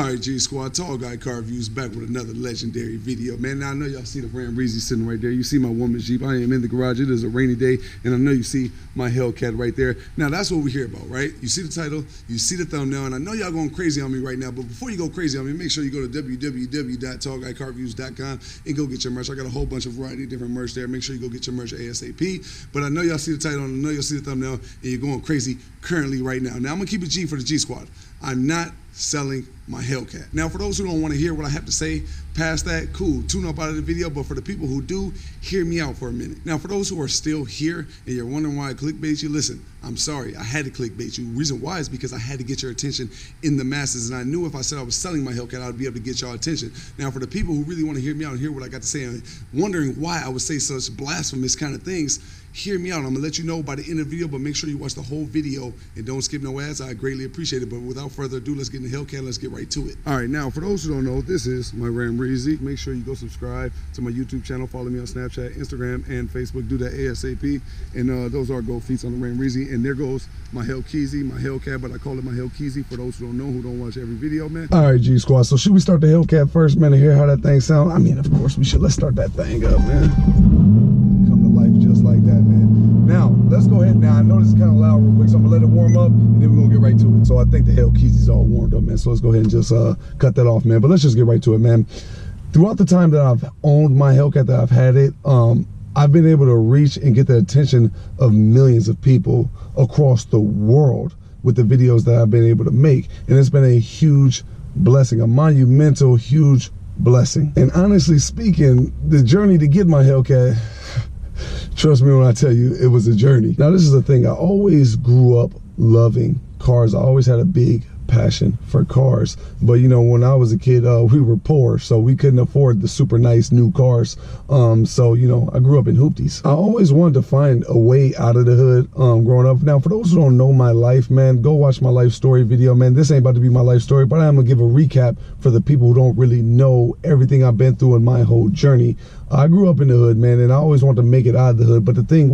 Alright, G Squad, Tall Guy Car Reviews back with another legendary video. Man, now I know y'all see the Ram Breezy sitting right there. You see my woman's Jeep. I am in the garage. It is a rainy day, and I know you see my Hellcat right there. Now, that's what we're here about, right? You see the title, you see the thumbnail, and I know y'all going crazy on me right now, but before you go crazy on me, make sure you go to www.tallguycarreviews.com and go get your merch. I got a whole bunch of variety of different merch there. Make sure you go get your merch ASAP. But I know y'all see the title, and I know y'all see the thumbnail, and you're going crazy currently right now. Now, I'm going to keep it G for the G Squad. I'm not selling my Hellcat. Now, for those who don't want to hear what I have to say past that, cool, tune up out of the video, but for the people who do, hear me out for a minute. Now, for those who are still here and you're wondering why I clickbait you, listen, I'm sorry, I had to clickbait you. Reason why is because I had to get your attention in the masses, and I knew if I said I was selling my Hellcat, I would be able to get your attention. Now, for the people who really want to hear me out and hear what I got to say and wondering why I would say such blasphemous kind of things, hear me out. I'm gonna let you know by the end of the video, but make sure you watch the whole video and don't skip no ads. I greatly appreciate it. But without further ado, let's get in the Hellcat. Let's get right to it. All right, now for those who don't know, this is my Ram Breezy. Make sure you go subscribe to my YouTube channel. Follow me on Snapchat, Instagram, and Facebook. Do that ASAP. And those are gold feet on the Ram Breezy. And there goes my Hellkeezy, my Hellcat, but I call it my Hellkeezy for those who don't know, who don't watch every video, man. All right, G Squad. So should we start the Hellcat first, man, to hear how that thing sounds? I mean, of course we should. Let's start that thing up, man. Come to life just like that, man. Now, let's go ahead now. I know this is kind of loud real quick, so I'm gonna let it warm up and then we're gonna get right to it. So I think the Hellkeezy's all warmed up, man. So let's go ahead and just cut that off, man. But let's just get right to it, man. Throughout the time that I've owned my Hellcat, that I've had it, I've been able to reach and get the attention of millions of people across the world with the videos that I've been able to make. And it's been a huge blessing, a monumental, huge blessing. And honestly speaking, the journey to get my Hellcat, trust me when I tell you, it was a journey. Now, this is the thing. I always grew up loving cars. I always had a big passion for cars. But, you know, when I was a kid, we were poor, so we couldn't afford the super nice new cars. So, you know, I grew up in hoopties. I always wanted to find a way out of the hood growing up. Now, for those who don't know my life, man, go watch my life story video, man. This ain't about to be my life story, but I'm going to give a recap for the people who don't really know everything I've been through in my whole journey. I grew up in the hood, man, and I always wanted to make it out of the hood. But the thing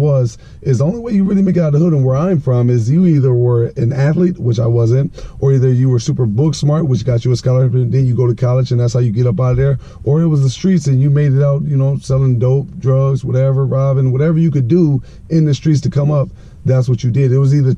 is the only way you really make it out of the hood and where I'm from is you either were an athlete, which I wasn't, or either you were super book smart, which got you a scholarship, and then you go to college and that's how you get up out of there, or it was the streets and you made it out, you know, selling dope, drugs, whatever, robbing, whatever you could do in the streets to come up. That's what you did. It was either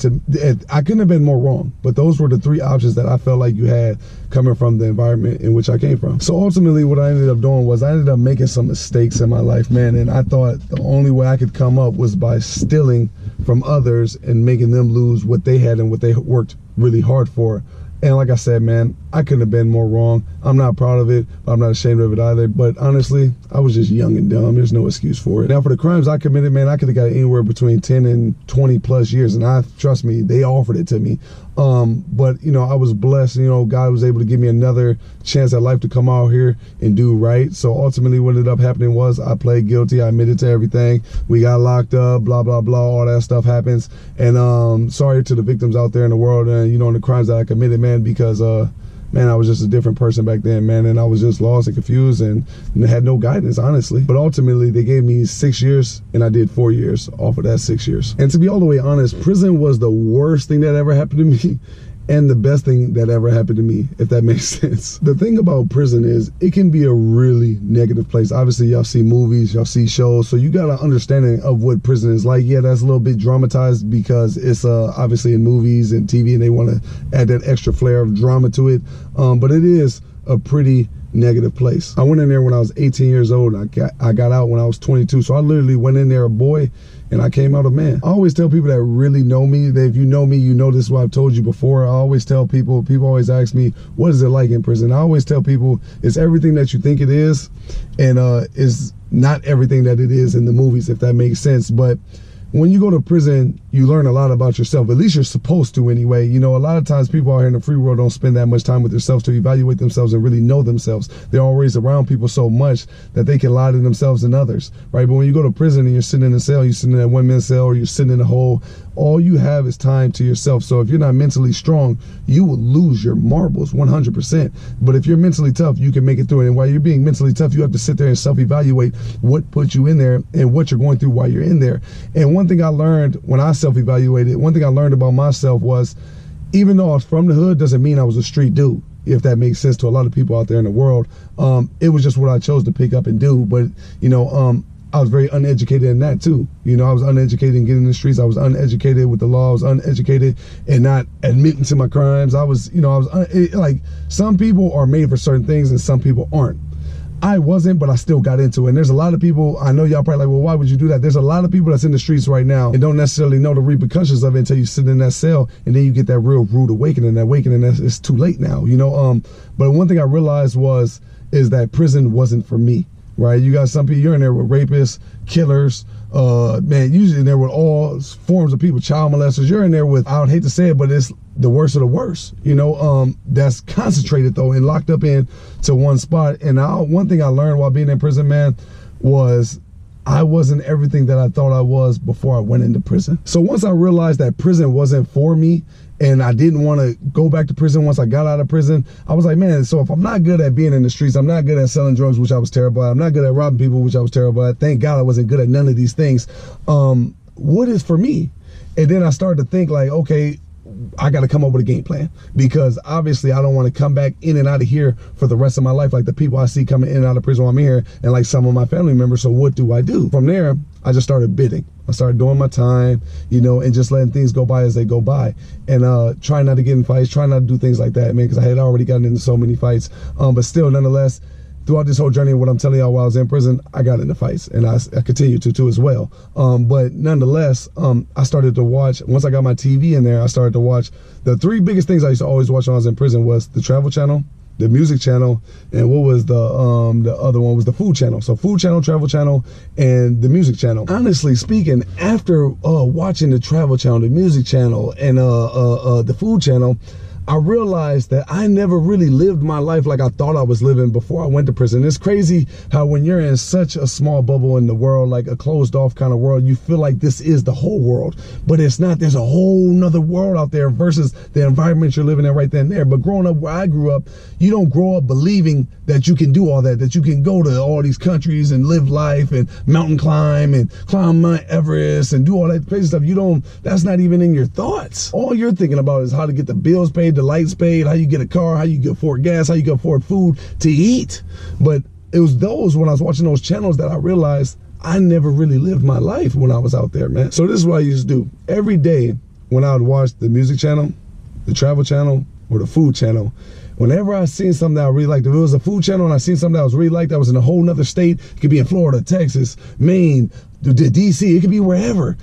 I couldn't have been more wrong, but those were the three options that I felt like you had coming from the environment in which I came from. So ultimately what I ended up doing was I ended up making some mistakes in my life, man, and I thought the only way I could come up was by stealing from others and making them lose what they had and what they worked really hard for. And like I said, man, I couldn't have been more wrong. I'm not proud of it. I'm not ashamed of it either. But honestly, I was just young and dumb. There's no excuse for it. Now, for the crimes I committed, man, I could have got anywhere between 10 and 20 plus years. And trust me, they offered it to me. But, you know, I was blessed. You know, God was able to give me another chance at life to come out here and do right. So ultimately what ended up happening was I pled guilty. I admitted to everything. We got locked up, blah, blah, blah. All that stuff happens. And sorry to the victims out there in the world and, you know, and the crimes that I committed, man, because, man, I was just a different person back then, man, and I was just lost and confused and had no guidance, honestly. But ultimately, they gave me 6 years, and I did 4 years off of that 6 years. And to be all the way honest, prison was the worst thing that ever happened to me and the best thing that ever happened to me, if that makes sense. The thing about prison is it can be a really negative place. Obviously, y'all see movies, y'all see shows, so you got an understanding of what prison is like. Yeah, that's a little bit dramatized because it's obviously in movies and TV, and they want to add that extra flair of drama to it. But it is a pretty negative place. I went in there when I was 18 years old. I got out when I was 22. So I literally went in there a boy and I came out a man. I always tell people that really know me, that if you know me, you know this is what I've told you before. I always tell people always ask me, what is it like in prison? I always tell people it's everything that you think it is, and it's not everything that it is in the movies, if that makes sense. But when you go to prison, you learn a lot about yourself. At least you're supposed to anyway. You know, a lot of times people out here in the free world don't spend that much time with themselves to evaluate themselves and really know themselves. They're always around people so much that they can lie to themselves and others, right? But when you go to prison and you're sitting in a cell, you're sitting in a one-man cell, or you're sitting in a hole, all you have is time to yourself. So if you're not mentally strong, you will lose your marbles 100%. But if you're mentally tough, you can make it through it. And while you're being mentally tough, you have to sit there and self-evaluate what put you in there and what you're going through while you're in there. And one thing I learned when I self-evaluated, one thing I learned about myself was, even though I was from the hood, doesn't mean I was a street dude. if that makes sense to a lot of people out there in the world. It was just what I chose to pick up and do. But, you know, I was very uneducated in that too. You know, I was uneducated in getting in the streets. I was uneducated with the law. I was uneducated in not admitting to my crimes. I was, you know, like, some people are made for certain things and some people aren't. I wasn't, but I still got into it. And there's a lot of people, I know y'all probably like, well, why would you do that? There's a lot of people that's in the streets right now and don't necessarily know the repercussions of it until you sit in that cell, and then you get that real rude awakening. That awakening, it's too late now, you know. But one thing I realized is that prison wasn't for me, right? You got some people, you're in there with rapists, killers, man, usually in there with all forms of people, child molesters. You're in there with, I would hate to say it, but it's the worst of the worst, you know. That's concentrated though and locked up in to one spot. And one thing I learned while being in prison, man, was I wasn't everything that I thought I was before I went into prison. So once I realized that prison wasn't for me and I didn't want to go back to prison once I got out of prison, I was like, man, so if I'm not good at being in the streets, I'm not good at selling drugs, which I was terrible at, I'm not good at robbing people, which I was terrible at, thank God I wasn't good at none of these things, what is for me? And then I started to think like, okay, I got to come up with a game plan, because obviously I don't want to come back in and out of here for the rest of my life like the people I see coming in and out of prison while I'm here, and like some of my family members. So what do I do? From there, I just started bidding. I started doing my time, you know, and just letting things go by as they go by, and trying not to get in fights, trying not to do things like that, man, because I had already gotten into so many fights. But still, nonetheless, throughout this whole journey, what I'm telling y'all while I was in prison, I got into fights, and I continue to as well. But nonetheless, I started to watch, once I got my TV in there, I started to watch, the three biggest things I used to always watch when I was in prison was the Travel Channel, the Music Channel, and what was the other one was the Food Channel. So Food Channel, Travel Channel, and the Music Channel. Honestly speaking, after watching the Travel Channel, the Music Channel, and the Food Channel, I realized that I never really lived my life like I thought I was living before I went to prison. It's crazy how when you're in such a small bubble in the world, like a closed off kind of world, you feel like this is the whole world, but it's not. There's a whole nother world out there versus the environment you're living in right then and there. But growing up where I grew up, you don't grow up believing that you can do all that you can go to all these countries and live life and mountain climb and climb Mount Everest and do all that crazy stuff. That's not even in your thoughts. All you're thinking about is how to get the bills paid, the lights paid, how you get a car, how you can afford gas, how you can afford food to eat. But it was when I was watching those channels that I realized I never really lived my life when I was out there, man. So this is what I used to do. Every day when I would watch the Music Channel, the Travel Channel, or the Food Channel, whenever I seen something that I really liked, if it was a Food Channel and I seen something that I was really liked, that was in a whole nother state, it could be in Florida, Texas, Maine, DC, it could be wherever,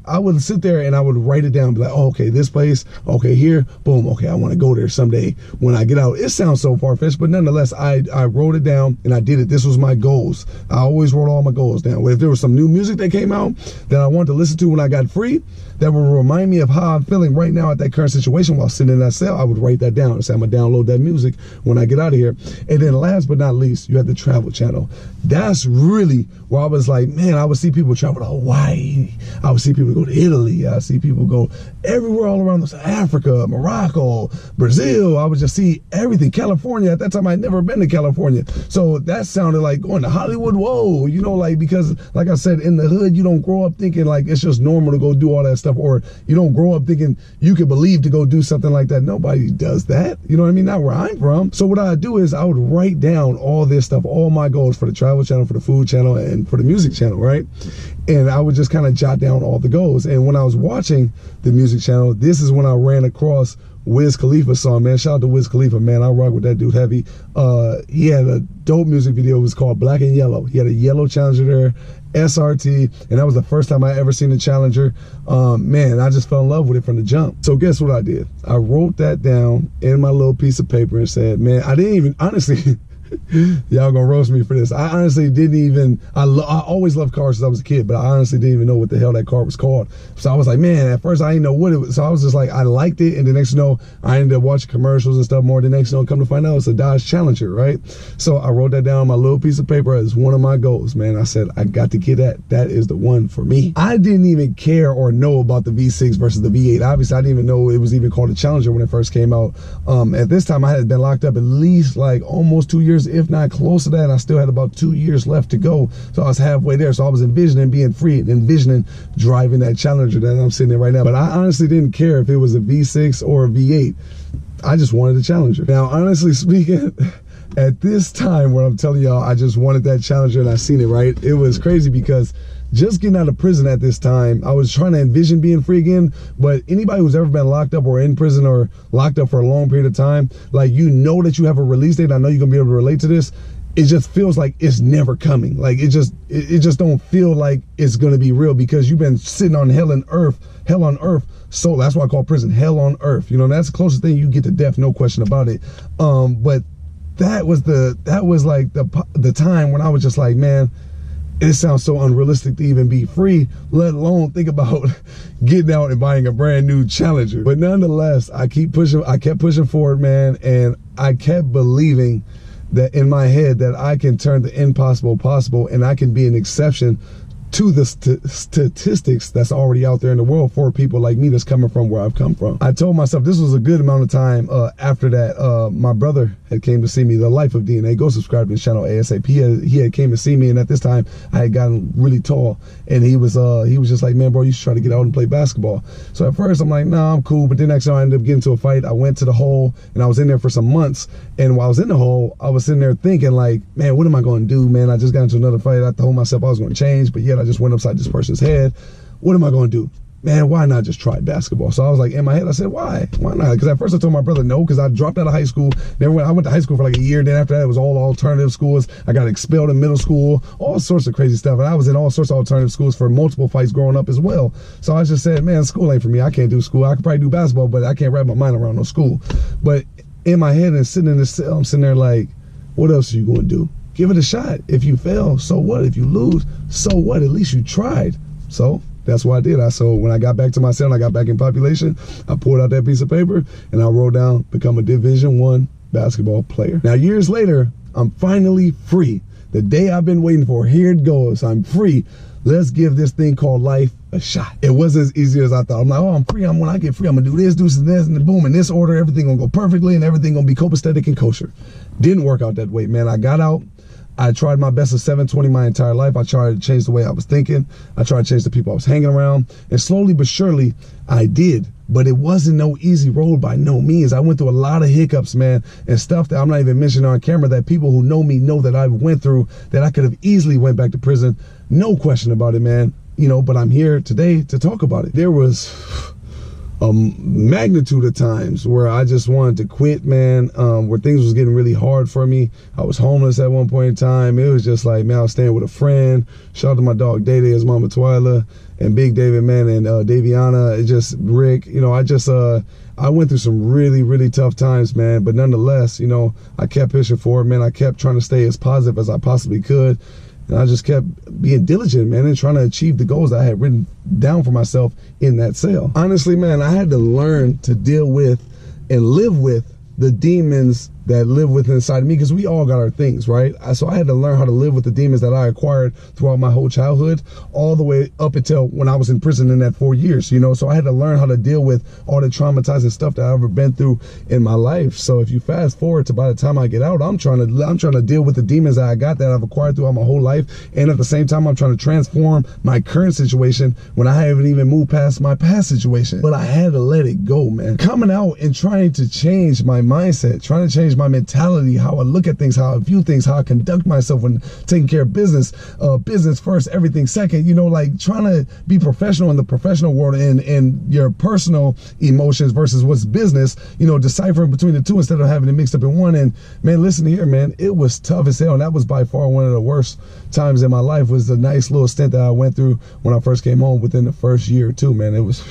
I would sit there and I would write it down, be like, oh, okay, this place, okay, here, boom, okay, I want to go there someday when I get out. It sounds so far-fetched, but nonetheless, I wrote it down and I did it. This was my goals. I always wrote all my goals down. If there was some new music that came out that I wanted to listen to when I got free, that would remind me of how I'm feeling right now at that current situation while sitting in that cell, I would write that down and say, I'm gonna download that music when I get out of here. And then last but not least, you have the Travel Channel. That's really where I was like, man, I would see people travel to Hawaii. I would see people go to Italy. I see people go everywhere all around Africa, Morocco, Brazil. I would just see everything. California, at that time, I'd never been to California. So that sounded like going to Hollywood. Whoa, you know, like, because like I said, in the hood, you don't grow up thinking like it's just normal to go do all that stuff, or you don't grow up thinking you could believe to go do something like that. Nobody does that. You know what I mean? Not where I'm from. So what I'd do is I would write down all this stuff, all my goals for the Travel Channel, for the Food Channel, and for the Music Channel, right? And I would just kind of jot down all the goals. And when I was watching the Music Channel, this is when I ran across Wiz Khalifa's song, man. Shout out to Wiz Khalifa, man. I rock with that dude heavy. He had a dope music video. It was called Black and Yellow. He had a yellow Challenger there, SRT, and that was the first time I ever seen a Challenger. Man, I just fell in love with it from the jump. So guess what I did? I wrote that down in my little piece of paper and said, man, I didn't even, honestly, y'all gonna roast me for this. I honestly didn't even, I always loved cars since I was a kid, but I honestly didn't even know what the hell that car was called. So I was like, man, at first I didn't know what it was. So I was just like, I liked it. And the next, you know, I ended up watching commercials and stuff more. The next, you know, come to find out it's a Dodge Challenger, right? So I wrote that down on my little piece of paper as one of my goals, man. I said, I got to get that. That is the one for me. I didn't even care or know about the V6 versus the V8. Obviously, I didn't even know it was even called a Challenger when it first came out. At this time, I had been locked up at least like almost 2 years, if not close to that. And I still had about 2 years left to go. So I was halfway there. So I was envisioning being free and envisioning driving that Challenger that I'm sitting in right now. But I honestly didn't care if it was a V6 or a V8. I just wanted a challenger. Now, honestly speaking, at this time where I'm telling y'all I just wanted that challenger and I seen it, right? It was crazy because just getting out of prison at this time, I was trying to envision being free again, but anybody who's ever been locked up or in prison or locked up for a long period of time, like, you know that you have a release date. I know you're gonna be able to relate to this. It just feels like it's never coming. Like, it just don't feel like it's gonna be real because you've been sitting on hell on earth. So that's why I call prison hell on earth. You know, that's the closest thing you get to death, no question about it. But that was like the time when I was just like, man, it sounds so unrealistic to even be free, let alone think about getting out and buying a brand new Challenger. But nonetheless, I kept pushing forward, man, and I kept believing that in my head that I can turn the impossible possible and I can be an exception to the statistics that's already out there in the world for people like me that's coming from where I've come from. I told myself this was a good amount of time after that. My brother had came to see me, The Life of DNA. Go subscribe to his channel ASAP. He had came to see me, and at this time I had gotten really tall, and he was just like, man, bro, you should try to get out and play basketball. So at first I'm like, nah, I'm cool. But then next time I ended up getting into a fight. I went to the hole, and I was in there for some months. And while I was in the hole, I was sitting there thinking like, man, what am I going to do, man? I just got into another fight. I told myself I was going to change, but yet I just went upside this person's head. What am I going to do? Man, why not just try basketball? So I was like, in my head, I said, why not? Because at first I told my brother no, because I dropped out of high school. I went to high school for like a year. Then after that, it was all alternative schools. I got expelled in middle school, all sorts of crazy stuff. And I was in all sorts of alternative schools for multiple fights growing up as well. So I just said, man, school ain't for me. I can't do school. I could probably do basketball, but I can't wrap my mind around no school. But in my head and sitting in the cell, I'm sitting there like, what else are you going to do? Give it a shot. If you fail, so what? If you lose, so what? At least you tried. So that's what I did. So when I got back to my cell and I got back in population, I pulled out that piece of paper and I wrote down, become a Division I basketball player. Now, years later, I'm finally free. The day I've been waiting for, here it goes. I'm free. Let's give this thing called life a shot. It wasn't as easy as I thought. I'm like, oh, I'm free. When I get free, I'm gonna do this, and boom, in this order, everything gonna go perfectly and everything gonna be copacetic and kosher. Didn't work out that way, man. I got out. I tried my best at 720 my entire life. I tried to change the way I was thinking. I tried to change the people I was hanging around. And slowly but surely, I did. But it wasn't no easy road by no means. I went through a lot of hiccups, man, and stuff that I'm not even mentioning on camera that people who know me know that I went through, that I could have easily went back to prison. No question about it, man. You know, but I'm here today to talk about it. There was a magnitude of times where I just wanted to quit, man, where things was getting really hard for me. I was homeless at one point in time. It was just like, man, I was staying with a friend. Shout out to my dog Day Day, his mama Twyla, and Big David, man, and Daviana, it just Rick. You know, I went through some really, really tough times, man, but nonetheless, you know, I kept pushing forward, man. I kept trying to stay as positive as I possibly could. And I just kept being diligent, man, and trying to achieve the goals that I had written down for myself in that cell. Honestly, man, I had to learn to deal with and live with the demons that live within inside of me, because we all got our things, right? So I had to learn how to live with the demons that I acquired throughout my whole childhood, all the way up until when I was in prison in that 4 years, you know? So I had to learn how to deal with all the traumatizing stuff that I've ever been through in my life. So if you fast forward to by the time I get out, I'm trying to deal with the demons that I got, that I've acquired throughout my whole life. And at the same time, I'm trying to transform my current situation when I haven't even moved past my past situation. But I had to let it go, man. Coming out and trying to change my mindset, trying to change my mentality, how I look at things, how I view things, how I conduct myself when taking care of business, business first, everything second, you know, like trying to be professional in the professional world and your personal emotions versus what's business, you know, deciphering between the two instead of having it mixed up in one. And man, listen here, man, it was tough as hell. And that was by far one of the worst times in my life. Was the nice little stint that I went through when I first came home within the first year or two, man. It was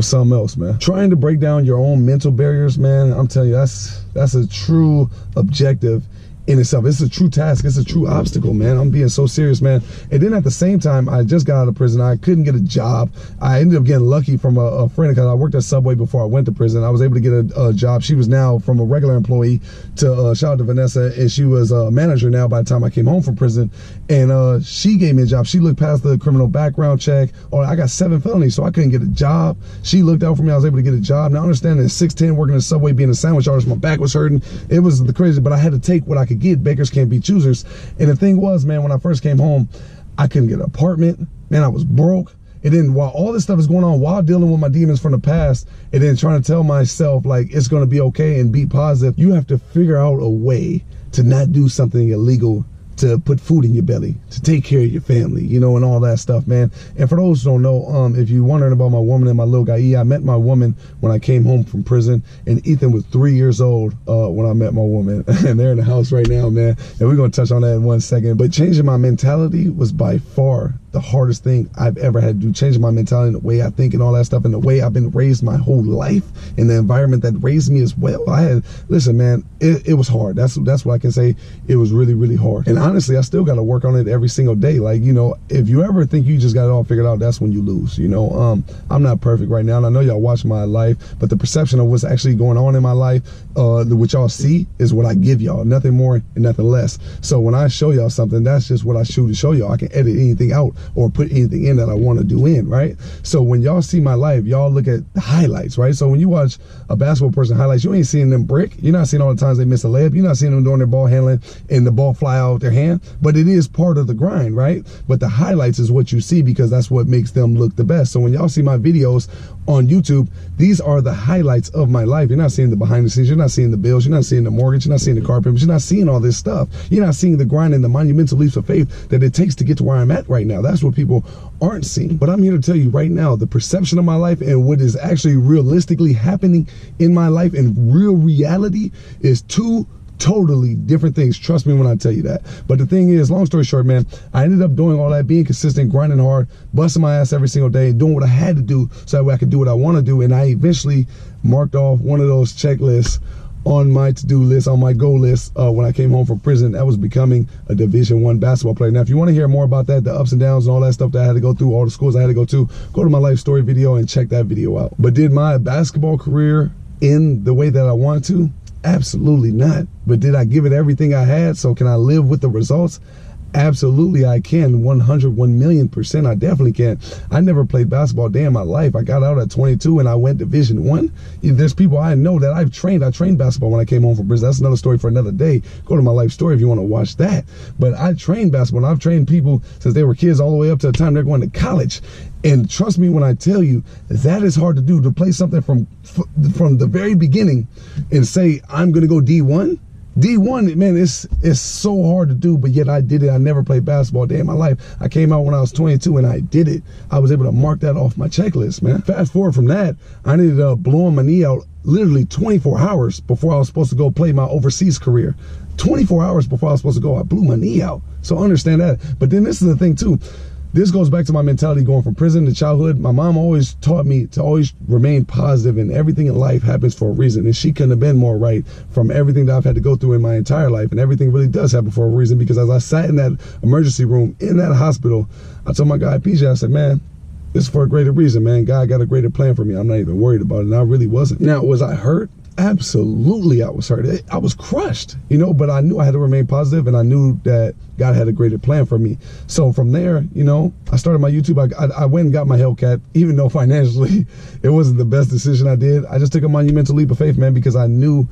something else, man. Trying to break down your own mental barriers, man, I'm telling you, that's a true objective in itself. It's a true task. It's a true obstacle, man. I'm being so serious, man. And then at the same time, I just got out of prison. I couldn't get a job. I ended up getting lucky from a friend, because I worked at Subway before I went to prison. I was able to get a job. She was now from a regular employee to shout out to Vanessa, and she was a manager now by the time I came home from prison. And she gave me a job. She looked past the criminal background check. Oh, I got 7 felonies, so I couldn't get a job. She looked out for me. I was able to get a job. Now, understanding at 6'10", working at Subway, being a sandwich artist, my back was hurting. It was the crazy, but I had to take what I could get. Bakers can't be choosers. And the thing was, man, when I first came home, I couldn't get an apartment. Man, I was broke. And then while all this stuff is going on, while dealing with my demons from the past, and then trying to tell myself like it's going to be okay and be positive, you have to figure out a way to not do something illegal, to put food in your belly, to take care of your family, you know, and all that stuff, man. And for those who don't know, if you're wondering about my woman and my little guy, I met my woman when I came home from prison, and Ethan was 3 years old when I met my woman, and they're in the house right now, man. And we're gonna touch on that in 1 second. But changing my mentality was by far the hardest thing I've ever had to do. Changing my mentality and the way I think and all that stuff, and the way I've been raised my whole life, and the environment that raised me as well. Listen, man, it was hard. That's what I can say. It was really, really hard. And honestly, I still got to work on it every single day. Like, you know, if you ever think you just got it all figured out, that's when you lose, you know. I'm not perfect right now, and I know y'all watch my life, but the perception of what's actually going on in my life, what y'all see is what I give y'all, nothing more and nothing less. So when I show y'all something, that's just what I shoot to show y'all. I can edit anything out or put anything in that I want to do in, right? So when y'all see my life, y'all look at the highlights, right? So when you watch a basketball person highlights, you ain't seeing them brick. You're not seeing all the times they miss a layup. You're not seeing them doing their ball handling and the ball fly out their hand, but it is part of the grind, right? But the highlights is what you see, because that's what makes them look the best. So when y'all see my videos on YouTube, these are the highlights of my life. You're not seeing the behind the scenes. You're not seeing the bills. You're not seeing the mortgage. You're not seeing the car payments. You're not seeing all this stuff. You're not seeing the grind and the monumental leaps of faith that it takes to get to where I'm at right now. That's what people aren't seeing. But I'm here to tell you right now, the perception of my life and what is actually realistically happening in my life and real reality is two totally different things. Trust me when I tell you that. But the thing is, long story short, man, I ended up doing all that, being consistent, grinding hard, busting my ass every single day, doing what I had to do so that way I could do what I want to do. And I eventually marked off one of those checklists on my to-do list, on my goal list, when I came home from prison. That was becoming a Division I basketball player. Now, if you want to hear more about that, the ups and downs and all that stuff that I had to go through, all the schools I had to go to my life story video and check that video out. But did my basketball career end the way that I wanted to? Absolutely not. But did I give it everything I had? So can I live with the results? Absolutely I can. 1,000,000%. I definitely can. I never played basketball a day in my life. I got out at 22 and I went Division I. There's people I know that I've trained. I trained basketball when I came home from prison. That's another story for another day. Go to my life story if you want to watch that. But I trained basketball, and I've trained people since they were kids all the way up to the time they're going to college. And trust me when I tell you, that is hard to do, to play something from the very beginning and say, I'm going to go D1. D1, man, it's so hard to do, but yet I did it. I never played basketball a day in my life. I came out when I was 22 and I did it. I was able to mark that off my checklist, man. Fast forward from that, I ended up blowing my knee out literally 24 hours before I was supposed to go play my overseas career. 24 hours before I was supposed to go, I blew my knee out. So understand that. But then this is the thing too. This goes back to my mentality going from prison to childhood. My mom always taught me to always remain positive, and everything in life happens for a reason. And she couldn't have been more right from everything that I've had to go through in my entire life. And everything really does happen for a reason, because as I sat in that emergency room in that hospital, I told my guy, PJ, I said, man, this is for a greater reason, man. God got a greater plan for me. I'm not even worried about it. And I really wasn't. Now, was I hurt? Absolutely, I was hurt. I was crushed, you know, but I knew I had to remain positive, and I knew that God had a greater plan for me. So from there, you know, I started my YouTube. I went and got my Hellcat, even though financially it wasn't the best decision I did. I just took a monumental leap of faith, man, because I knew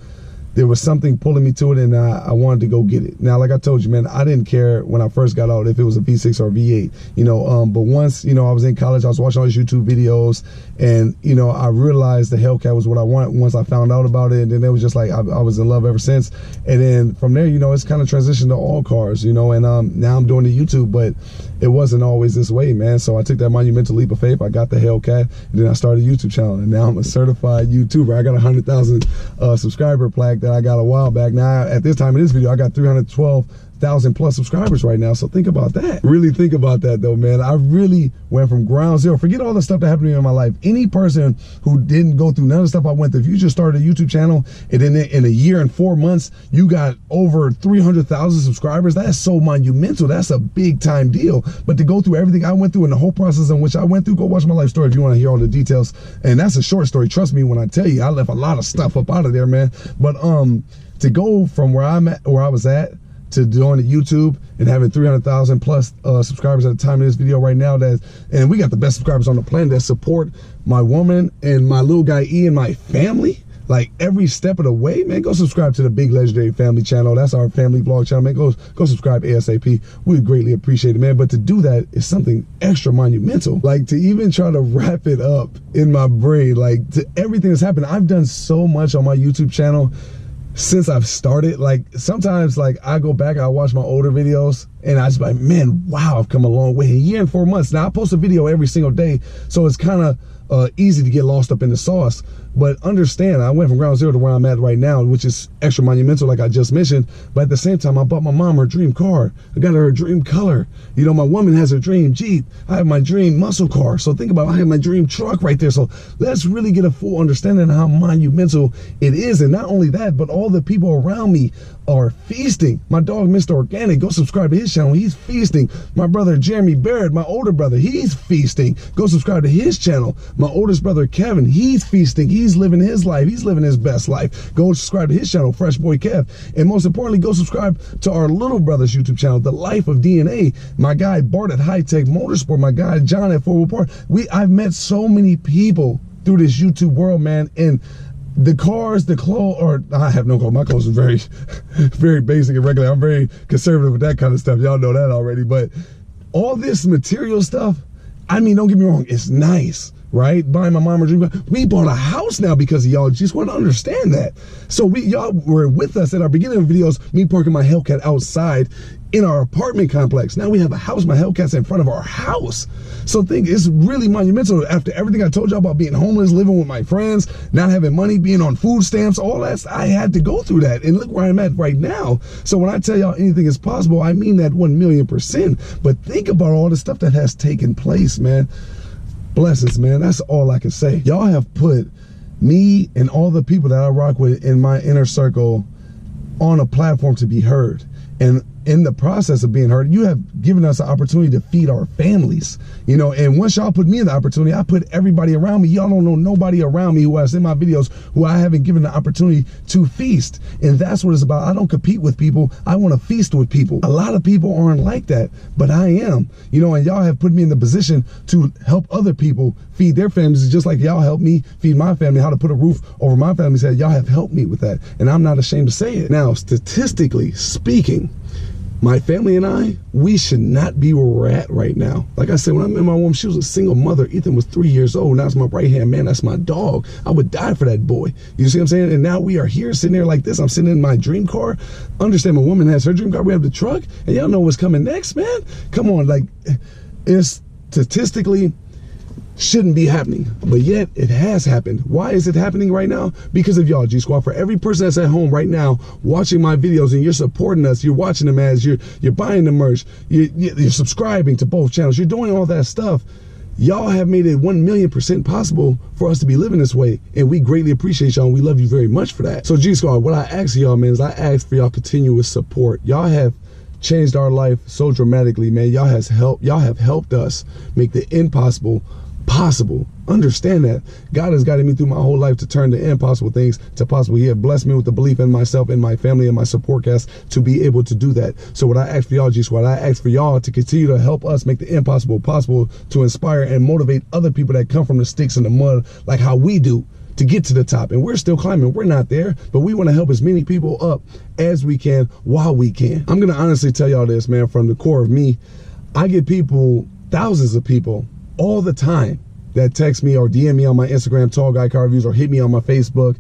there was something pulling me to it, and I wanted to go get it. Now, like I told you, man, I didn't care when I first got out if it was a V6 or a V8, you know, but once, you know, I was in college, I was watching all these YouTube videos, and, you know, I realized the Hellcat was what I wanted once I found out about it, and then it was just like, I was in love ever since. And then from there, you know, it's kind of transitioned to all cars, you know, and now I'm doing the YouTube, but it wasn't always this way, man. So I took that monumental leap of faith. I got the Hellcat, and then I started a YouTube channel, and now I'm a certified YouTuber. I got a 100,000 subscriber plaque that I got a while back. Now, at this time in this video, I got 312,000 plus subscribers right now. So think about that. Really think about that though, man. I really went from ground zero. Forget all the stuff that happened to me in my life. Any person who didn't go through none of the stuff I went through, if you just started a YouTube channel and then in a year and 4 months, you got over 300,000 subscribers, that's so monumental. That's a big time deal. But to go through everything I went through and the whole process in which I went through, go watch my life story if you want to hear all the details. And that's a short story. Trust me when I tell you, I left a lot of stuff up out of there, man. But to go from where I was at, to doing the YouTube and having 300,000 plus subscribers at the time of this video right now, and we got the best subscribers on the planet that support my woman and my little guy E and my family. like every step of the way, man, go subscribe to the Big Legendary Family channel. That's our family vlog channel, man. Go subscribe ASAP. We would greatly appreciate it, man. But to do that is something extra monumental. Like to even try to wrap it up in my brain, like to everything that's happened. I've done so much on my YouTube channel since I've started. Like sometimes like I go back, I watch my older videos and I just like, man, wow, I've come a long way. A year and 4 months. Now I post a video every single day, so it's kind of easy to get lost up in the sauce. But understand, I went from ground zero to where I'm at right now, which is extra monumental, like I just mentioned. But at the same time, I bought my mom her dream car. I got her a dream color. You know, my woman has her dream Jeep. I have my dream muscle car. So think about it, I have my dream truck right there. So let's really get a full understanding of how monumental it is. And not only that, but all the people around me are feasting. My dog, Mr. Organic, go subscribe to his channel. He's feasting. My brother, Jeremy Barrett, my older brother, he's feasting. Go subscribe to his channel. My oldest brother, Kevin, he's feasting. He's living his life. He's living his best life. Go subscribe to his channel, Fresh Boy Kev. And most importantly, go subscribe to our little brother's YouTube channel, The Life of DNA. My guy, Bart at High Tech Motorsport. My guy, John at Four Wheel Park. I've met so many people through this YouTube world, man. And the cars, the clothes, or I have no clothes. My clothes are very, very basic and regular. I'm very conservative with that kind of stuff. Y'all know that already. But all this material stuff, I mean, don't get me wrong, it's nice, right? Buying my mom a dream car. We bought a house now because of y'all. Just want to understand that. So y'all were with us at our beginning of videos, me parking my Hellcat outside in our apartment complex. Now we have a house. My Hellcat's in front of our house. So think it's really monumental. After everything I told y'all about being homeless, living with my friends, not having money, being on food stamps, all that, I had to go through that. And look where I'm at right now. So when I tell y'all anything is possible, I mean that 1,000,000%. But think about all the stuff that has taken place, man. Blessings, man. That's all I can say. Y'all have put me and all the people that I rock with in my inner circle on a platform to be heard. And in the process of being heard, you have given us an opportunity to feed our families, you know. And once y'all put me in the opportunity, I put everybody around me. Y'all don't know nobody around me who has in my videos who I haven't given the opportunity to feast. And that's what it's about. I don't compete with people. I want to feast with people. A lot of people aren't like that, but I am, you know. And y'all have put me in the position to help other people feed their families, just like y'all helped me feed my family, how to put a roof over my family's head. Y'all have helped me with that, and I'm not ashamed to say it. Now, statistically speaking, my family and I, we should not be where we're at right now. Like I said, when I met my woman, she was a single mother. Ethan was 3 years old. Now it's my right-hand man. That's my dog. I would die for that boy. You see what I'm saying? And now we are here sitting there like this. I'm sitting in my dream car. Understand, my woman has her dream car. We have the truck. And y'all know what's coming next, man. Come on. Like, it's statistically shouldn't be happening, but yet it has happened. Why is it happening right now? Because of y'all, G Squad. For every person that's at home right now watching my videos and you're supporting us, you're watching them as you're buying the merch, you're subscribing to both channels, you're doing all that stuff. Y'all have made it 1,000,000% possible for us to be living this way, and we greatly appreciate y'all, and we love you very much for that. So G Squad, what I ask y'all, man, is I ask for y'all continuous support. Y'all have changed our life so dramatically, man. Y'all have helped us make the impossible possible. Understand that God has guided me through my whole life to turn the impossible things to possible. He has blessed me with the belief in myself, in my family, and my support cast to be able to do that. So what I ask for y'all, G Squad, I ask for y'all to continue to help us make the impossible possible, to inspire and motivate other people that come from the sticks and the mud like how we do, to get to the top. And we're still climbing. We're not there, but we want to help as many people up as we can while we can. I'm going to honestly tell y'all this, man, from the core of me. I get people, thousands of people all the time that text me or DM me on my Instagram, Tall Guy Car Reviews, or hit me on my Facebook,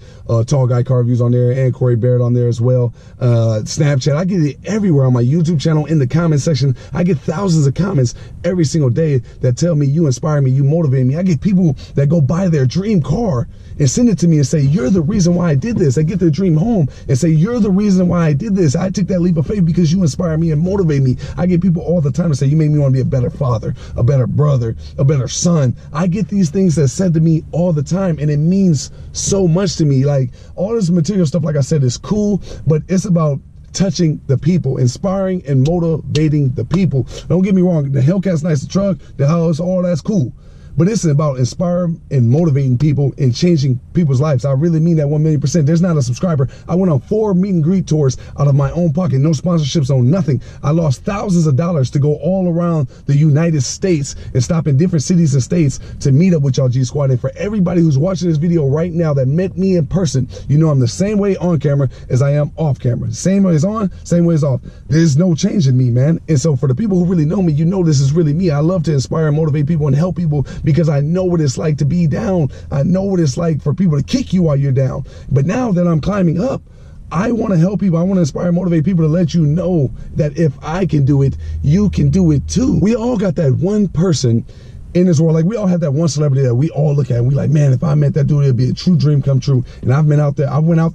Tall Guy Car Reviews on there, and Corey Barrett on there as well. Snapchat, I get it everywhere on my YouTube channel, in the comment section. I get thousands of comments every single day that tell me you inspire me, you motivate me. I get people that go buy their dream car and send it to me and say, you're the reason why I did this. I get their dream home and say, you're the reason why I did this. I took that leap of faith because you inspire me and motivate me. I get people all the time to say, you made me want to be a better father, a better brother, a better son. I get these things that said to me all the time, and it means so much to me. Like, all this material stuff, like I said, is cool, but it's about touching the people, inspiring and motivating the people. Don't get me wrong, the Hellcat's nice, the truck, the house, all that's cool. but it's about inspiring and motivating people and changing people's lives. I really mean that 1,000,000%. There's not a subscriber. I went on 4 meet and greet tours out of my own pocket, no sponsorships, on nothing. I lost thousands of dollars to go all around the United States and stop in different cities and states to meet up with y'all G Squad. And for everybody who's watching this video right now that met me in person, you know I'm the same way on camera as I am off camera. Same way as on, same way as off. There's no change in me, man. And so for the people who really know me, you know this is really me. I love to inspire and motivate people and help people because I know what it's like to be down. I know what it's like for people to kick you while you're down. But now that I'm climbing up, I want to help people. I want to inspire and motivate people to let you know that if I can do it, you can do it too. We all got that one person in this world. Like, we all have that one celebrity that we all look at and we like, man, if I met that dude, it'd be a true dream come true. And I went out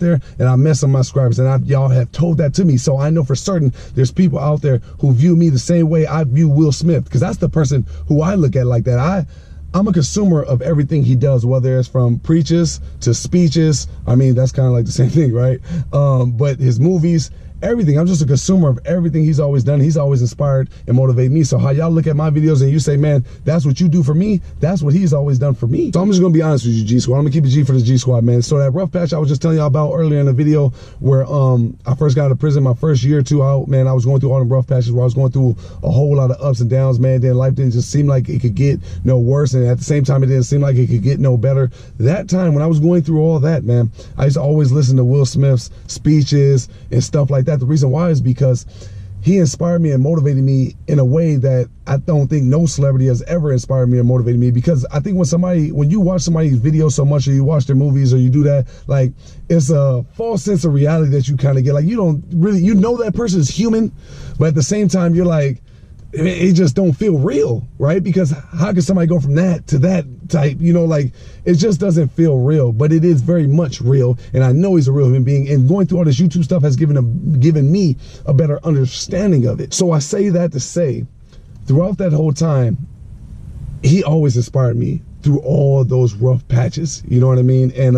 there and I met some of my subscribers, and y'all have told that to me. So I know for certain there's people out there who view me the same way I view Will Smith, because that's the person who I look at like that. I'm a consumer of everything he does, whether it's from preaches to speeches. I mean, that's kind of like the same thing, right? But his movies, everything. I'm just a consumer of everything he's always done. He's always inspired and motivated me. So how y'all look at my videos and you say, man, that's what you do for me, that's what he's always done for me. So I'm just gonna be honest with you, G Squad. I'm gonna keep it G for the G Squad, man. So that rough patch I was just telling y'all about earlier in the video, where I first got out of prison, my first year or two out, man, I was going through all the rough patches where I was going through a whole lot of ups and downs, man. Then life didn't just seem like it could get no worse, and at the same time it didn't seem like it could get no better. That time when I was going through all that, man, I used to always listen to Will Smith's speeches and stuff like that. The reason why is because he inspired me and motivated me in a way that I don't think no celebrity has ever inspired me or motivated me. Because I think when you watch somebody's videos so much, or you watch their movies, or you do that, like, it's a false sense of reality that you kind of get. Like, you don't really, you know that person is human, but at the same time you're like, it just don't feel real, right? Because how can somebody go from that to that type, you know, like, it just doesn't feel real. But it is very much real, and I know he's a real human being, and going through all this YouTube stuff has given me a better understanding of it. So I say that to say, throughout that whole time, he always inspired me through all those rough patches, you know what I mean? And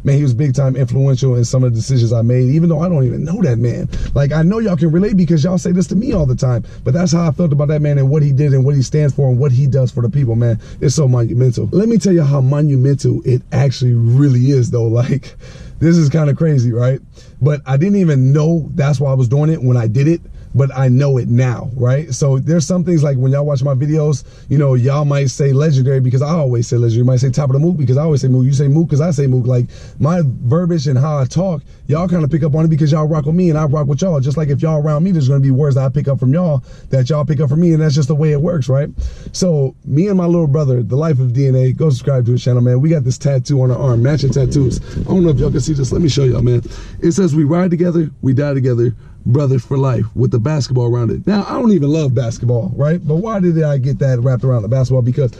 man, he was big time influential in some of the decisions I made, even though I don't even know that man. Like, I know y'all can relate because y'all say this to me all the time, but that's how I felt about that man and what he did and what he stands for and what he does for the people, man. It's so monumental. Let me tell you how monumental it actually really is, though. Like, this is kind of crazy, right? But I didn't even know that's why I was doing it when I did it, but I know it now, right? So there's some things, like when y'all watch my videos, you know, y'all might say legendary because I always say legendary. You might say top of the mook because I always say mook. You say mook because I say mook. Like, my verbiage and how I talk, y'all kind of pick up on it because y'all rock with me and I rock with y'all. Just like if y'all around me, there's gonna be words that I pick up from y'all that y'all pick up from me, and that's just the way it works, right? So me and my little brother, The Life of DNA, go subscribe to his channel, man. We got this tattoo on our arm, matching tattoos. I don't know if y'all can see this. Let me show y'all, man. It says, we ride together, we die together, brothers for life, with the basketball around it. Now, I don't even love basketball, right? But why did I get that wrapped around the basketball? Because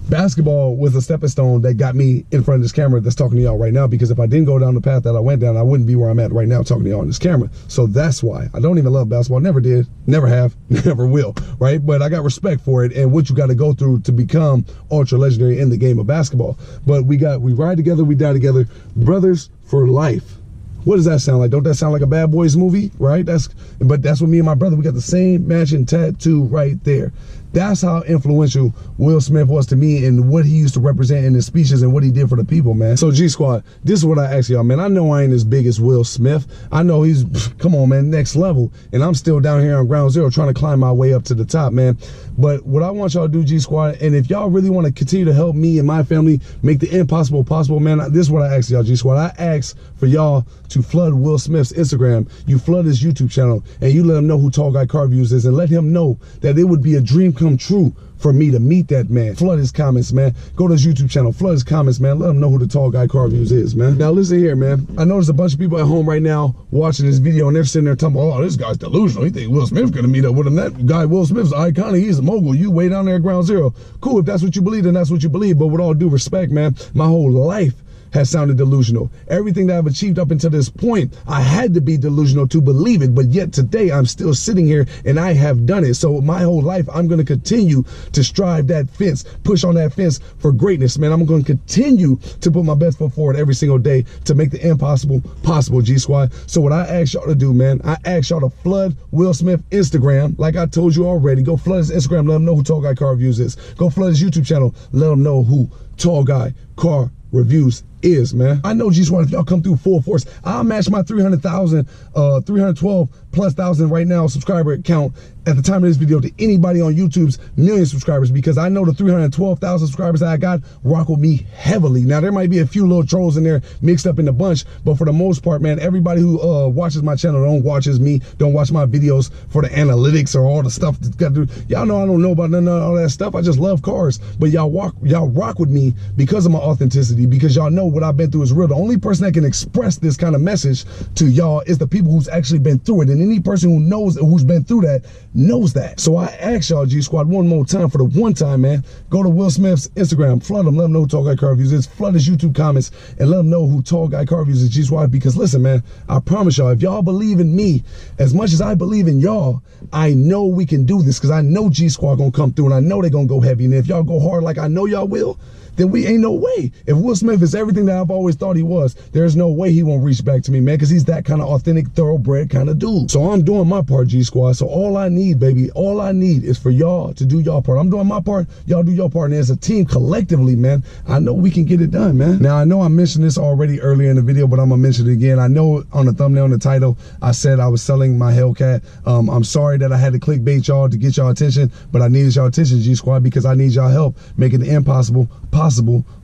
basketball was a stepping stone that got me in front of this camera that's talking to y'all right now. Because if I didn't go down the path that I went down, I wouldn't be where I'm at right now talking to y'all on this camera. So that's why I don't even love basketball. Never did, never have, never will, right? But I got respect for it and what you got to go through to become ultra legendary in the game of basketball. But we ride together, we die together, brothers for life. What does that sound like? Don't that sound like a Bad Boys movie, right? But that's what me and my brother, we got the same matching tattoo right there. That's how influential Will Smith was to me and what he used to represent in his speeches and what he did for the people, man. So G Squad, this is what I ask y'all, man. I know I ain't as big as Will Smith. I know he's, come on, man, next level. And I'm still down here on ground zero trying to climb my way up to the top, man. But what I want y'all to do, G Squad, and if y'all really want to continue to help me and my family make the impossible possible, man, this is what I ask y'all, G Squad. I ask for y'all to flood Will Smith's Instagram. You flood his YouTube channel, and you let him know who Tall Guy Car Views is, and let him know that it would be a dream come true for me to meet that man. Flood his comments, man. Go to his YouTube channel, flood his comments, man. Let him know who the Tall Guy Car Views is, man. Now listen here, man. I know there's a bunch of people at home right now watching this video, and they're sitting there talking, oh, this guy's delusional. He think Will Smith's gonna meet up with him. That guy, Will Smith's iconic. He's a mogul. You way down there at ground zero. Cool, if that's what you believe, then that's what you believe. But with all due respect, man, my whole life has sounded delusional. Everything that I've achieved up until this point, I had to be delusional to believe it, but yet today I'm still sitting here and I have done it. So my whole life, I'm going to continue to strive that fence, push on that fence for greatness, man. I'm going to continue to put my best foot forward every single day to make the impossible possible, G Squad. So what I ask y'all to do, man, I ask y'all to flood Will Smith Instagram. Like I told you already, go flood his Instagram, let him know who Tall Guy Car Reviews is. Go flood his YouTube channel, let him know who Tall Guy Car Reviews is, man. I know, G Squad, if y'all come through full force, I'll match my 312,000 right now subscriber count at the time of this video to anybody on YouTube's million subscribers, because I know the 312,000 subscribers that I got rock with me heavily. Now, there might be a few little trolls in there mixed up in the bunch, but for the most part, man, everybody who watches my channel don't watch my videos for the analytics or all the stuff that's got to do. Y'all know I don't know about none of all that stuff. I just love cars, but y'all rock with me because of my authenticity, because y'all know what I've been through is real. The only person that can express this kind of message to y'all is the people who's actually been through it, and any person who knows, who's been through that, knows that. So I ask y'all, G Squad, one more time, for the one time, man, go to Will Smith's Instagram, flood him, let him know who Tall Guy Car Reviews is, flood his YouTube comments, and let him know who Tall Guy Car Reviews is, G Squad. Because listen, man, I promise y'all, if y'all believe in me as much as I believe in y'all, I know we can do this, because I know G Squad gonna come through, and I know they gonna go heavy. And if y'all go hard like I know y'all will, then we ain't no way. If Will Smith is everything that I've always thought he was, there's no way he won't reach back to me, man, because he's that kind of authentic, thoroughbred kind of dude. So I'm doing my part, G Squad. So all I need, baby, all I need is for y'all to do y'all part. I'm doing my part, y'all do your part, and as a team collectively, man, I know we can get it done, man. Now, I know I mentioned this already earlier in the video, but I'm gonna mention it again. I know on the thumbnail and the title, I said I was selling my Hellcat. I'm sorry that I had to clickbait y'all to get y'all attention, but I needed y'all attention, G Squad, because I need y'all help making the impossible possible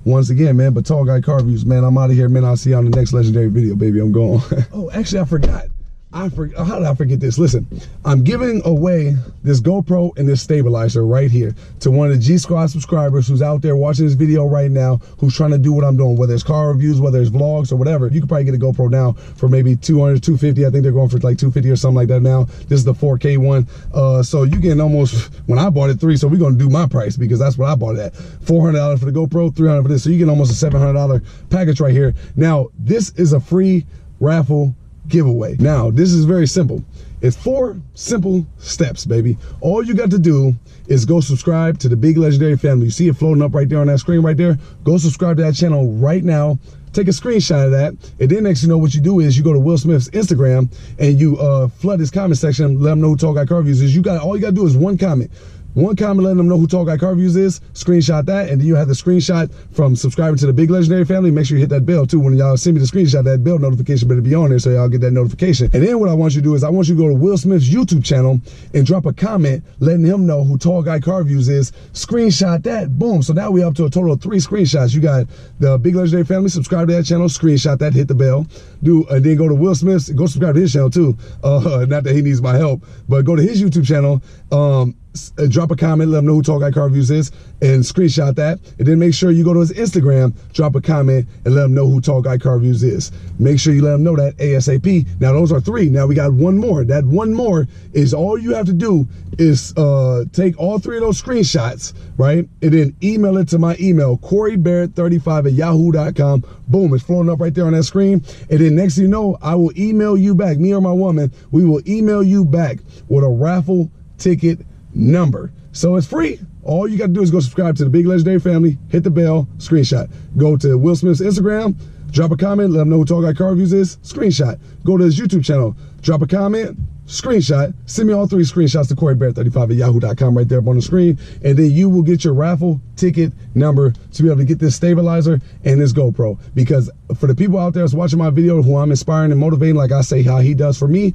once again, man. But Tall Guy Car Reviews, man, I'm out of here, man. I'll see you on the next legendary video, baby. I'm going. Oh, actually, I forgot. How did I forget this? Listen, I'm giving away this GoPro and this stabilizer right here to one of the G Squad subscribers who's out there watching this video right now, who's trying to do what I'm doing, whether it's car reviews, whether it's vlogs or whatever. You could probably get a GoPro now for maybe 200, 250. I think they're going for like 250 or something like that now. This is the 4K one. So you getting almost, when I bought it, $3, so we're going to do my price because that's what I bought it at. $400 for the GoPro, $300 for this. So you get almost a $700 package right here. Now, this is a free raffle giveaway. Now, this is very simple. It's 4 simple steps, baby. All you got to do is go subscribe to the Big Legendary Family. You see it floating up right there on that screen right there? Go subscribe to that channel right now. Take a screenshot of that, and then next you know what you do is you go to Will Smith's Instagram and you flood his comment section, let him know who Tall Guy Car Reviews is. All you got to do is one comment. One comment letting them know who Tall Guy Car Reviews is, screenshot that, and then you have the screenshot from subscribing to the Big Legendary Family. Make sure you hit that bell too. When y'all send me the screenshot, that bell notification better be on there so y'all get that notification. And then what I want you to do is I want you to go to Will Smith's YouTube channel and drop a comment letting him know who Tall Guy Car Reviews is, screenshot that, boom. So now we up to a total of 3 screenshots. You got the Big Legendary Family, subscribe to that channel, screenshot that, hit the bell, and then go to Will Smith's, go subscribe to his channel too. Not that he needs my help, but go to his YouTube channel, drop a comment, let him know who Tall Guy Car Reviews is, and screenshot that. And then make sure you go to his Instagram, drop a comment, and let him know who Tall Guy Car Reviews is. Make sure you let him know that ASAP. Now, those are 3. Now, we got one more. That one more is all you have to do is take all 3 of those screenshots, right? And then email it to my email, CoreyBarrett35@yahoo.com. Boom, it's flowing up right there on that screen. And then next thing you know, I will email you back, me or my woman, we will email you back with a raffle ticket number. So it's free. All you got to do is go subscribe to the Big Legendary Family, hit the bell, screenshot. Go to Will Smith's Instagram, drop a comment, let him know who Tall Guy Car Reviews is, screenshot. Go to his YouTube channel, drop a comment, screenshot. Send me all 3 screenshots to CoreyBarrett35@yahoo.com right there up on the screen, and then you will get your raffle ticket number to be able to get this stabilizer and this GoPro. Because for the people out there that's watching my video who I'm inspiring and motivating, like I say how he does for me,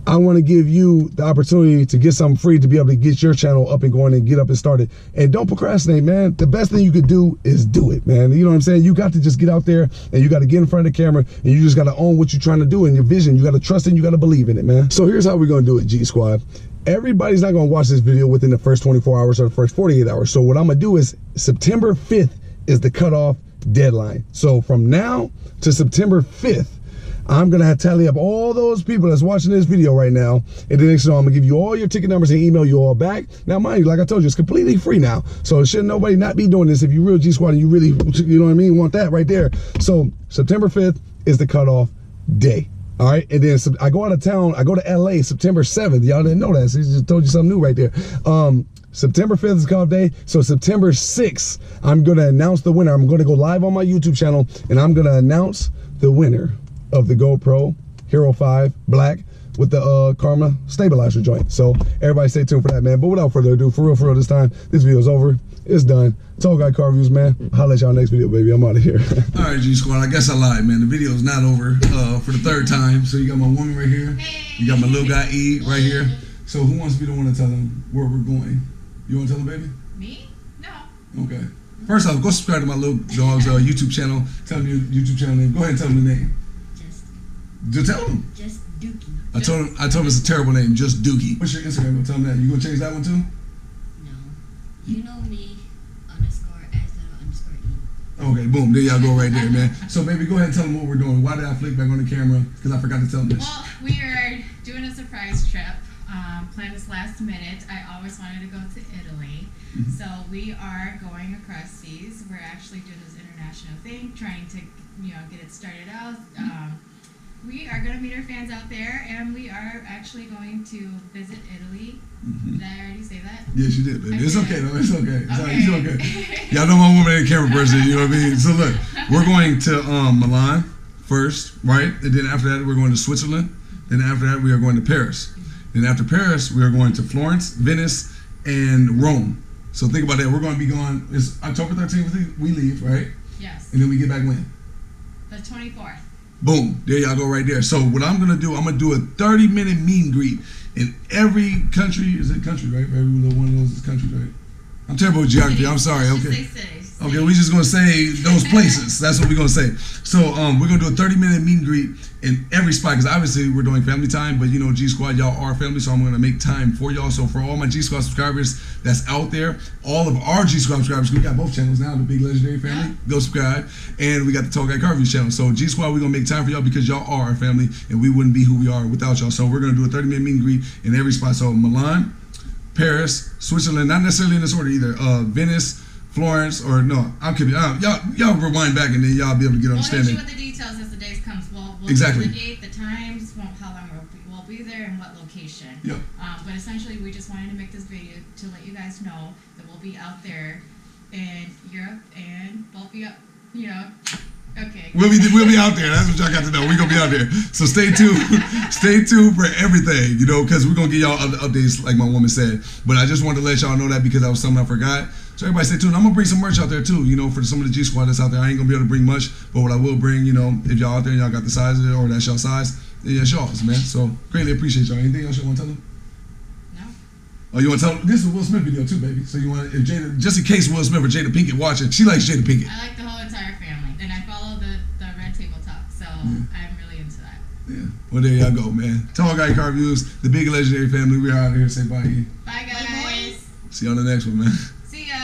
I want to give you the opportunity to get something free to be able to get your channel up and going and get up and started. And don't procrastinate, man. The best thing you could do is do it, man. You know what I'm saying? You got to just get out there and you got to get in front of the camera and you just got to own what you're trying to do and your vision. You got to trust it and you got to believe in it, man. So here's how we're going to do it, G Squad. Everybody's not going to watch this video within the first 24 hours or the first 48 hours. So what I'm going to do is September 5th is the cutoff deadline. So from now to September 5th, I'm going to tally up all those people that's watching this video right now. And then next, I'm going to give you all your ticket numbers and email you all back. Now, mind you, like I told you, it's completely free now. So should nobody not be doing this if you real G Squad and you really, you know what I mean, want that right there. So September 5th is the cutoff day. All right, and then I go out of town. I go to LA September 7th. Y'all didn't know that. So he just told you something new right there. September 5th is cutoff day. So September 6th, I'm going to announce the winner. I'm going to go live on my YouTube channel, and I'm going to announce the winner of the GoPro Hero 5 Black with the Karma stabilizer joint. So everybody stay tuned for that, man. But without further ado, for real this time, this video's over. It's done. Tall Guy Car Reviews, man. I'll let y'all next video, baby. I'm out of here. All right, G Squad. I guess I lied, man. The video's not over for the third time. So you got my woman right here. You got my little guy E right here. So who wants to be the one to tell them where we're going? You want to tell them, baby? Me? No. Okay. First off, go subscribe to my little dog's YouTube channel. Tell them your YouTube channel name. Go ahead and tell them the name. Just tell them. Just Dookie. I told him it's a terrible name. Just Dookie. What's your Instagram? Tell them that. You gonna change that one too? No. You know me. _S_E. Okay, boom. There y'all go right there, man. So, baby, go ahead and tell them what we're doing. Why did I flick back on the camera? Because I forgot to tell them this. Well, we are doing a surprise trip. Planned this last minute. I always wanted to go to Italy. So we are going across seas. We're actually doing this international thing, trying to, get it started out. We are going to meet our fans out there, and we are actually going to visit Italy. Did I already say that? Yes, you did, baby. It's okay, though. It's okay. It's okay. Y'all know my woman ain't a camera person, you know what I mean? So, look, we're going to Milan first, right? And then after that, we're going to Switzerland. Then after that, we are going to Paris. Then after Paris, we are going to Florence, Venice, and Rome. So think about that. We're going to be gone. It's October 13th. We leave, right? Yes. And then we get back when? The 24th. Boom. There y'all go right there. So what I'm going to do, I'm going to do a 30-minute meet and greet in every country. Is it country, right? Every little one of those is country, right? I'm terrible with geography. I'm sorry. Okay. Okay, we're just going to say those places. That's what we're going to say. So we're going to do a 30-minute meet and greet in every spot, because obviously we're doing family time, but G Squad, y'all are family, so I'm going to make time for y'all. So for all my G Squad subscribers that's out there, all of our G Squad subscribers, we got both channels now, the Big Legendary Family, go subscribe, and we got the Tall Guy Car Reviews channel. So G Squad, we're going to make time for y'all because y'all are our family, and we wouldn't be who we are without y'all. So we're going to do a 30-minute meet and greet in every spot. So Milan, Paris, Switzerland, not necessarily in this order either, Venice, Florence, or no, I'm kidding. Y'all rewind back and then y'all be able to get understanding. We'll let you with the details as the days comes. We'll exactly. do the date, the times, how long we'll be there, and what location. Yep. But essentially, we just wanted to make this video to let you guys know that we'll be out there in Europe, and we'll be up, Okay. We'll be out there. That's what y'all got to know. We're gonna be out there. So stay tuned. Stay tuned for everything, because we're gonna get y'all updates like my woman said. But I just wanted to let y'all know that because that was something I forgot. So everybody stay tuned. I'm gonna bring some merch out there too, for some of the G Squad that's out there. I ain't gonna be able to bring much, but what I will bring, if y'all out there and y'all got the size of it or that's y'all size, then that's y'all's, man. So greatly appreciate y'all. Anything else you want to tell them? No. Oh, you want to tell them? This is a Will Smith video too, baby. So you want, if Jada, just in case Will Smith or Jada Pinkett watching, she likes Jada Pinkett. I like the whole entire family, and I follow the Red Table Talk, so I'm really into that. Yeah. Well, there y'all go, man. Tall Guy Car Reviews, the Big Legendary Family. We're out of here. Say bye. Bye, guys. See you on the next one, man. See ya.